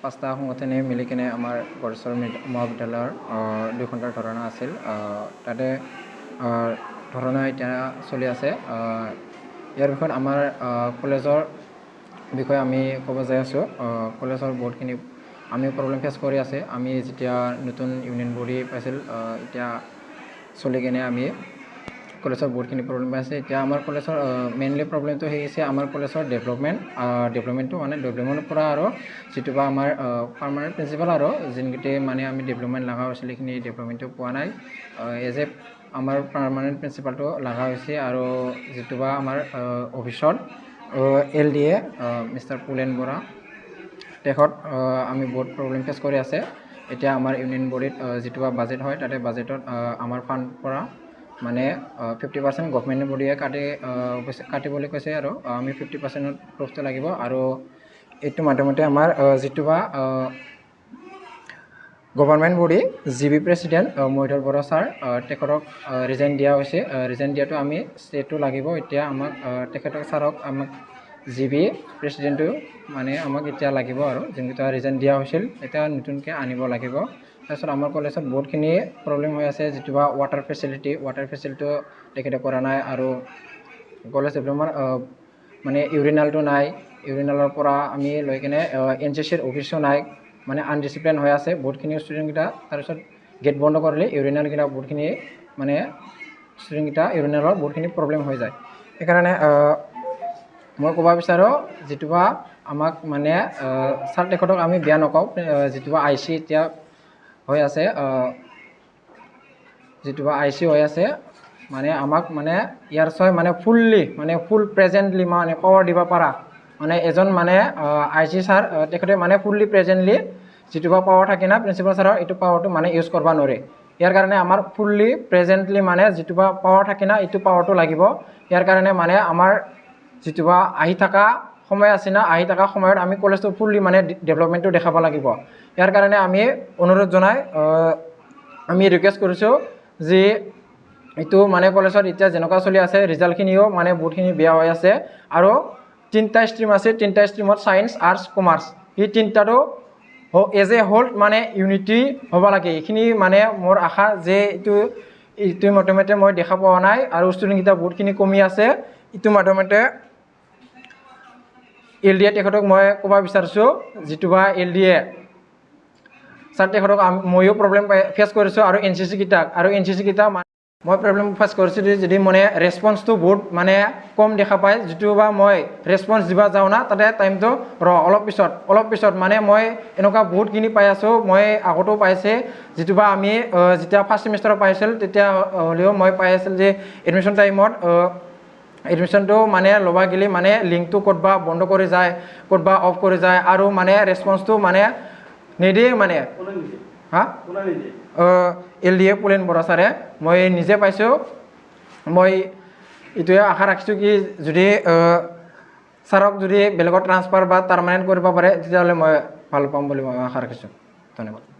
5টা সংগঠনে মিলি কিনে আমাৰ গড়চৰ মহাবিদ্যালয়ৰ 2 ঘণ্টাৰ ধৰণা আছিল তাতে ধৰণা এতিয়া চলি আছে ইয়াৰ বিষয়ত আমাৰ কলেজৰ বিষয়ে আমি ক'ব যাই আছোঁ কলেজৰ বহুতখিনি আমি প্ৰব্লেম ফেচ কৰি আছে আমি যেতিয়া নতুন ইউনিয়ন বডি পাইছিল এতিয়া চলি কিনে আমি কলেজৰ বহুতখিনি প্ৰব্লেম পাইছে এতিয়া আমাৰ কলেজৰ মেইনলি প্ৰব্লেমটো হৈছে আমাৰ কলেজৰ ডেভেলপমেণ্টটো মানে ডেভেলপমেণ্টৰ পৰা আৰু যিটো বা আমাৰ পাৰ্মানেণ্ট প্ৰিন্সিপাল আৰু যিনকেইটা মানে আমি ডেভেলপমেণ্ট লগা হৈছিল সেইখিনি ডেভেলপমেণ্টটো পোৱা নাই এজ এ আমাৰ পাৰ্মানেণ্ট প্ৰিন্সিপালটো লগা হৈছে আৰু যিটো বা আমাৰ অফিচত LDA মিষ্টাৰ পুলেন বৰা তেখেত আমি বহুত প্ৰব্লেম ফেচ কৰি আছে এতিয়া আমাৰ ইউনিয়ন বডিত যিটো বা বাজেট হয় তাতে বাজেটত আমাৰ ফাণ্ড পৰা মানে 50% গভৰ্ণমেণ্ট বডিয়ে কাটিবলৈ কৈছে আৰু আমি 50%ত প্ৰুফটো লাগিব আৰু এইটো মাধ্যমতে আমাৰ যিটো বা government body GB president Mahidhar Bora sir তেখেতক ৰিজাইন দিয়া হৈছে ৰিজাইন দিয়াটো আমি ষ্টেটো লাগিব এতিয়া আমাক তেখেতক ছাৰক আমাক GB প্ৰেছিডেণ্টটো মানে আমাক এতিয়া লাগিব আৰু যোনকেইটা ৰিজাইন দিয়া হৈছিল এতিয়া নতুনকৈ আনিব লাগিব তাৰপিছত আমাৰ কলেজত বহুতখিনি প্ৰব্লেম হৈ আছে যিটো বা ৱাটাৰ ফেচিলিটিটো তেখেতে কৰা নাই আৰু কলেজ ডেভেলপমেণ্ট মানে ইউৰিনেলটো নাই ইউৰিনেলৰ পৰা আমি লৈ কিনে NCCৰ অফিচো নাই মানে আনডিচিপ্লিন হৈ আছে বহুতখিনি ষ্টুডেণ্টকেইটা তাৰপিছত গেট বন্ধ কৰিলে ইউৰিনেলকেইটা বহুতখিনি মানে ষ্টুডেণ্টকেইটা ইউৰিনেলৰ বহুতখিনি প্ৰব্লেম হৈ যায় সেইকাৰণে মই ক'ব বিচাৰোঁ যিটো বা আমাক মানে ছাৰ তেখেতক আমি বেয়া নকওঁ যিটো বা IC এতিয়া হৈ আছে যিটো বা IC হৈ আছে মানে আমাক মানে ইয়াৰ ছয় মানে ফুল প্ৰেজেণ্টলি মানে পাৱাৰ দিব পাৰা মানে এজন মানে IC ছাৰ তেখেতে মানে ফুল্লি প্ৰেজেণ্টলি যিটো বা পাৱাৰ থাকে না প্ৰিন্সিপাল ছাৰৰ এইটো পাৱাৰটো মানে ইউজ কৰিব নোৱাৰে ইয়াৰ কাৰণে আমাৰ ফুল্লি প্ৰেজেণ্টলি মানে যিটো বা পাৱাৰ থাকে না এইটো পাৱাৰটো লাগিব ইয়াৰ কাৰণে মানে আমাৰ যিটো বা আহি থকা সময় আছে না আহি থকা সময়ত আমি কলেজটো ফুল্লি মানে ডেভেলপমেণ্টটো দেখাব লাগিব ইয়াৰ কাৰণে আমি অনুৰোধ জনাই আমি ৰিকুৱেষ্ট কৰিছোঁ যে এইটো মানে কলেজত এতিয়া যেনেকুৱা চলি আছে ৰিজাল্টখিনিও মানে বহুতখিনি বেয়া হৈ আছে আৰু 3টা ষ্ট্ৰীম আছে 3টা ষ্ট্ৰীমত ছায়েন্স আৰ্টছ কমাৰ্চ এই 3টাটো এজ এ হোল মানে ইউনিটি হ'ব লাগে এইখিনি মানে মোৰ আশা যে এইটো মাধ্যমতে মই দেখা পোৱা নাই আৰু ষ্টুডেণ্টকেইটা বহুতখিনি কমি আছে এইটো মাধ্যমতে LDA তেখেতক মই ক'ব বিচাৰিছোঁ যিটো বা LDA ছাৰ তেখেতক ময়ো প্ৰব্লেম ফেচ কৰিছোঁ আৰু NCC কেইটা মই প্ৰব্লেম ফেচ কৰিছোঁ যদি মানে ৰেছপন্সটো বহুত মানে কম দেখা পায় যিটো বা মই ৰেছপন্স দিব যাওঁ না তাতে টাইমটো অলপ পিছত মানে মই এনেকুৱা বহুতখিনি পাই আছোঁ মই আগতেও পাইছে যিটো বা আমি যেতিয়া ফাৰ্ষ্ট ছেমিষ্টাৰত পাইছিল তেতিয়া হ'লেও মই পাই আছিল যে এডমিশ্যন টাইমত এডমিশ্যনটো মানে ল'বা গ'লে মানে লিংকটো ক'তবা বন্ধ কৰি যায় ক'তবা অফ কৰি যায় আৰু মানে ৰেছপন্সটো মানে নিদিয়ে মানে LDA পুলেন বৰা ছাৰে মই নিজে পাইছোঁ মই এইটোৱে আশা ৰাখিছোঁ কি যদি ছাৰক যদি বেলেগত ট্ৰান্সফাৰ বা পাৰ্মানেণ্ট কৰিব পাৰে তেতিয়াহ'লে মই ভাল পাম বুলি মই আশা ৰাখিছোঁ ধন্যবাদ